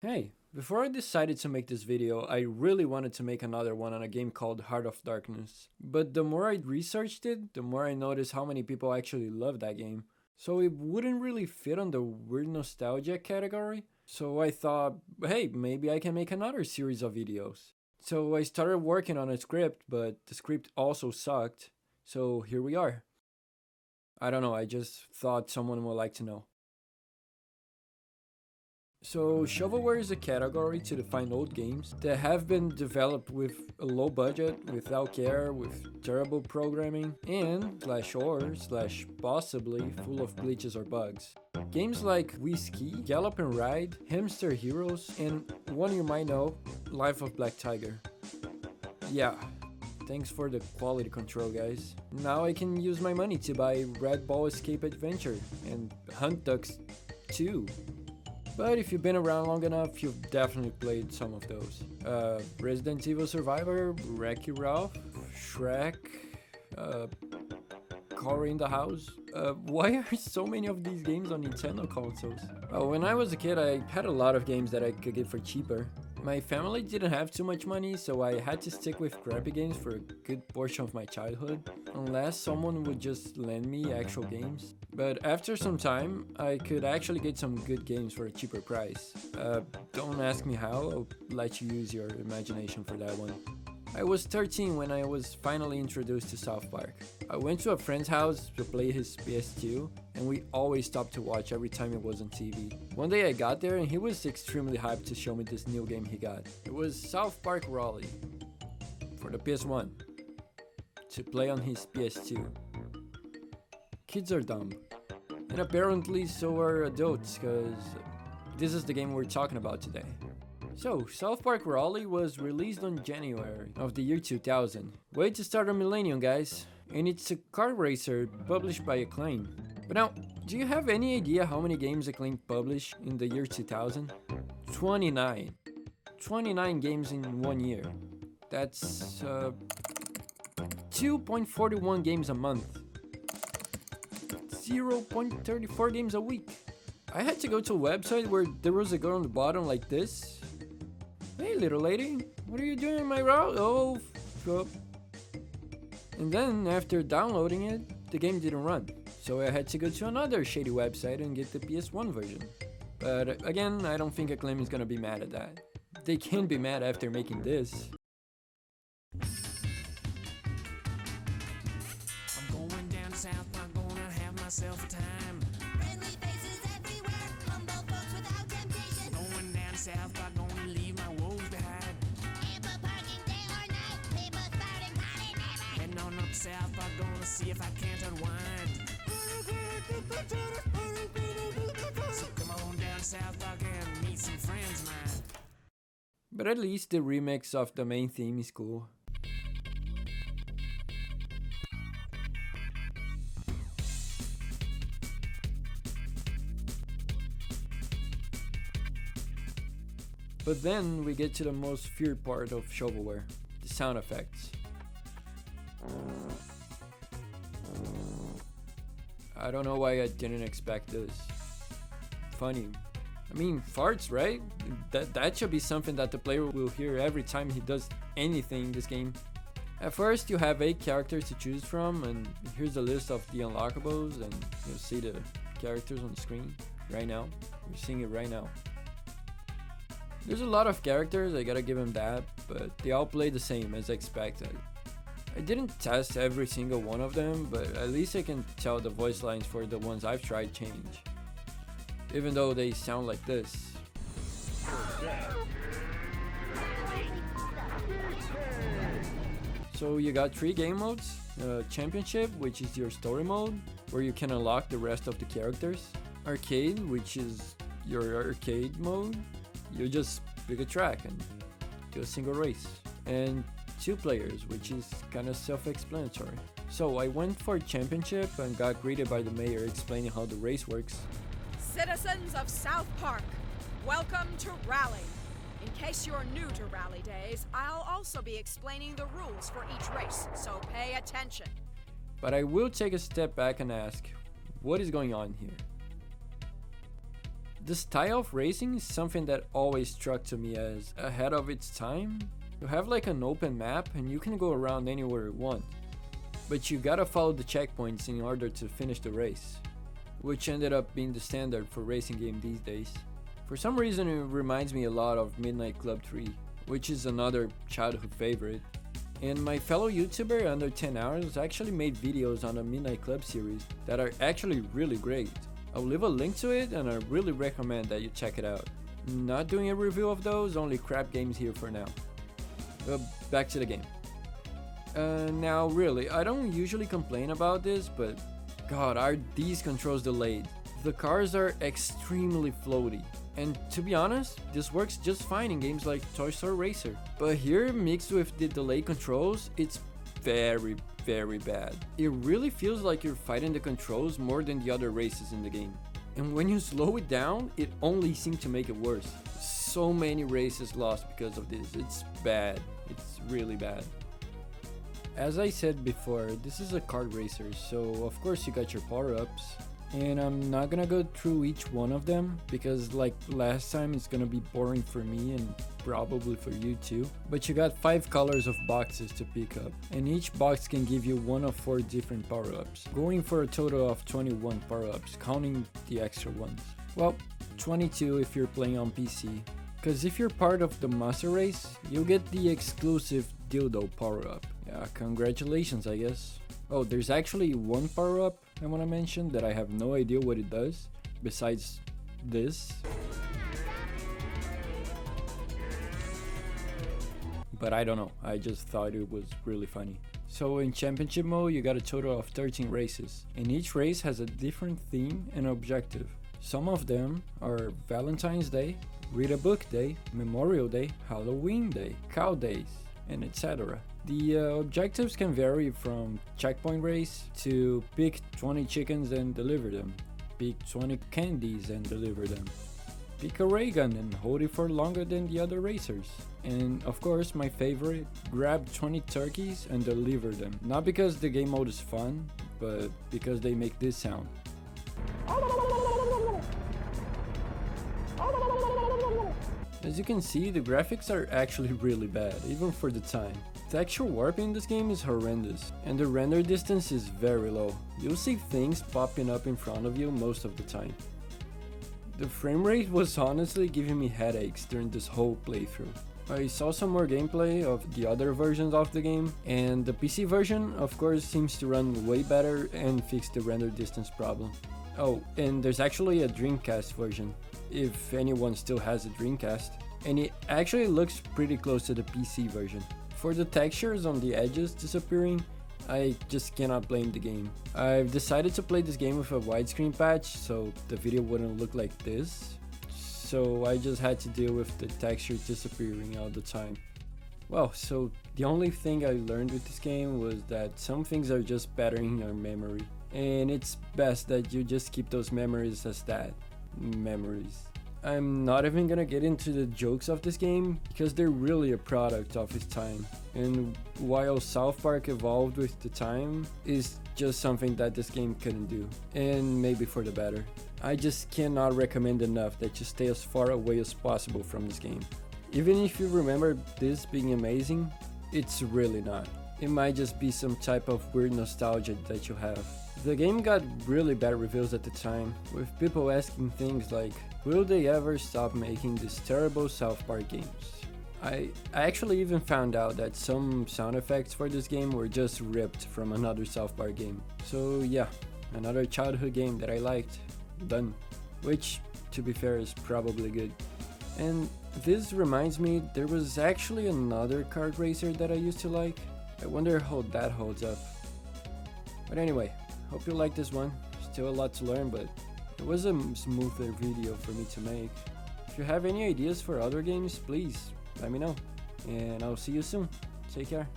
Hey, before I decided to make this video, I really wanted to make another one on a game called Heart of Darkness. But the more I researched it, the more I noticed how many people actually love that game. So it wouldn't really fit on the weird nostalgia category. So I thought, hey, maybe I can make another series of videos. So I started working on a script, but the script also sucked. So here we are. I don't know, I just thought someone would like to know. So, shovelware is a category to define old games that have been developed with a low budget, without care, with terrible programming, and /or/, possibly full of glitches or bugs. Games like Wii Ski, Gallop and Ride, Hamster Heroes, and one you might know, Life of Black Tiger. Yeah, thanks for the quality control, guys. Now I can use my money to buy Red Ball Escape Adventure and Hunt Ducks 2. But if you've been around long enough, you've definitely played some of those. Resident Evil Survivor, Wreck-It Ralph, Shrek, Cory in the House. Why are so many of these games on Nintendo consoles? When I was a kid, I had a lot of games that I could get for cheaper. My family didn't have too much money, so I had to stick with crappy games for a good portion of my childhood, unless someone would just lend me actual games. But after some time, I could actually get some good games for a cheaper price. Don't ask me how, I'll let you use your imagination for that one. I was 13 when I was finally introduced to South Park. I went to a friend's house to play his PS2, and we always stopped to watch every time it was on TV. One day I got there and he was extremely hyped to show me this new game he got. It was South Park Raleigh for the PS1 to play on his PS2. Kids are dumb. And apparently so are adults, cause this is the game we're talking about today. So, South Park Raleigh was released on January of the year 2000. Way to start a millennium, guys. And it's a kart racer published by Acclaim. But now, do you have any idea how many games Acclaim published in the year 2000? 29. 29 games in 1 year. That's 2.41 games a month. 0.34 games a week. I had to go to a website where there was a girl on the bottom like this. Hey little lady, what are you doing in my route? Oh, and then after downloading it, the game didn't run. So I had to go to another shady website and get the PS1 version. But again, I don't think Acclaim is gonna be mad at that. They can be mad after making this. I'm going down south, I'm gonna have myself a time. Friendly faces everywhere, humble folks without temptation. Going down south, I'm gonna leave my woes behind. Ample parking day or night, people spouting party never. Heading on up south, I'm gonna see if I can't unwind. So come on down south, I can meet some friends of mine. But at least the remix of the main theme is cool. But then we get to the most feared part of shovelware, the sound effects. I don't know why I didn't expect this. Funny. I mean, farts, right? That should be something that the player will hear every time he does anything in this game. At first, you have 8 characters to choose from, and here's a list of the unlockables, and you'll see the characters on the screen right now. You're seeing it right now. There's a lot of characters, I gotta give them that, but they all play the same as expected. I didn't test every single one of them, but at least I can tell the voice lines for the ones I've tried change. Even though they sound like this. So you got 3 game modes. Championship, which is your story mode, where you can unlock the rest of the characters. Arcade, which is your arcade mode. You just pick a track and do a single race. And 2 players, which is kinda self-explanatory. So I went for championship and got greeted by the mayor explaining how the race works. Citizens of South Park, welcome to Rally. In case you're new to Rally Days, I'll also be explaining the rules for each race, so pay attention. But I will take a step back and ask, what is going on here? The style of racing is something that always struck to me as ahead of its time. You have like an open map and you can go around anywhere you want, but you gotta follow the checkpoints in order to finish the race, which ended up being the standard for racing game these days. For some reason it reminds me a lot of Midnight Club 3, which is another childhood favorite. And my fellow YouTuber Under 10 Hours actually made videos on the Midnight Club series that are actually really great. I'll leave a link to it and I really recommend that you check it out. Not doing a review of those, only crap games here for now. Back to the game. Now really, I don't usually complain about this, but god, are these controls delayed. The cars are extremely floaty. And to be honest, this works just fine in games like Toy Story Racer. But here, mixed with the delay controls, it's very bad. It really feels like you're fighting the controls more than the other races in the game. And when you slow it down, it only seems to make it worse. So many races lost because of this. It's bad. It's really bad. As I said before, this is a kart racer, so of course you got your power-ups. And I'm not gonna go through each one of them because like last time it's gonna be boring for me and probably for you too. But you got 5 colors of boxes to pick up, and each box can give you one of 4 different power-ups, going for a total of 21 power-ups, counting the extra ones. Well, 22 if you're playing on PC, because if you're part of the Master Race, you'll get the exclusive dildo power-up. Yeah, congratulations I guess. Oh, there's actually one power-up I want to mention that I have no idea what it does, besides this. But I don't know, I just thought it was really funny. So in championship mode you got a total of 13 races, and each race has a different theme and objective. Some of them are Valentine's Day, Read a Book Day, Memorial Day, Halloween Day, Cow Days, and etc. The objectives can vary from checkpoint race to pick 20 chickens and deliver them, pick 20 candies and deliver them, pick a ray gun and hold it for longer than the other racers, and of course my favorite, grab 20 turkeys and deliver them. Not because the game mode is fun, but because they make this sound. As you can see, the graphics are actually really bad, even for the time. Texture warping in this game is horrendous, and the render distance is very low. You'll see things popping up in front of you most of the time. The frame rate was honestly giving me headaches during this whole playthrough. I saw some more gameplay of the other versions of the game, and the PC version of course seems to run way better and fix the render distance problem. Oh, and there's actually a Dreamcast version, if anyone still has a Dreamcast, and it actually looks pretty close to the PC version. For the textures on the edges disappearing, I just cannot blame the game. I've decided to play this game with a widescreen patch so the video wouldn't look like this, so I just had to deal with the texture disappearing all the time. Well, so the only thing I learned with this game was that some things are just better in your memory, and it's best that you just keep those memories as that, memories. I'm not even gonna get into the jokes of this game because they're really a product of its time, and while South Park evolved with the time, is just something that this game couldn't do, and maybe for the better. I just cannot recommend enough that you stay as far away as possible from this game. Even if you remember this being amazing, it's really not. It might just be some type of weird nostalgia that you have. The game got really bad reviews at the time, with people asking things like, will they ever stop making these terrible South Park games? I actually even found out that some sound effects for this game were just ripped from another South Park game. So yeah, another childhood game that I liked, done. Which, to be fair, is probably good. And this reminds me, there was actually another kart racer that I used to like. I wonder how that holds up. But anyway, hope you like this one. Still a lot to learn, but it was a smoother video for me to make. If you have any ideas for other games, please let me know. And I'll see you soon. Take care.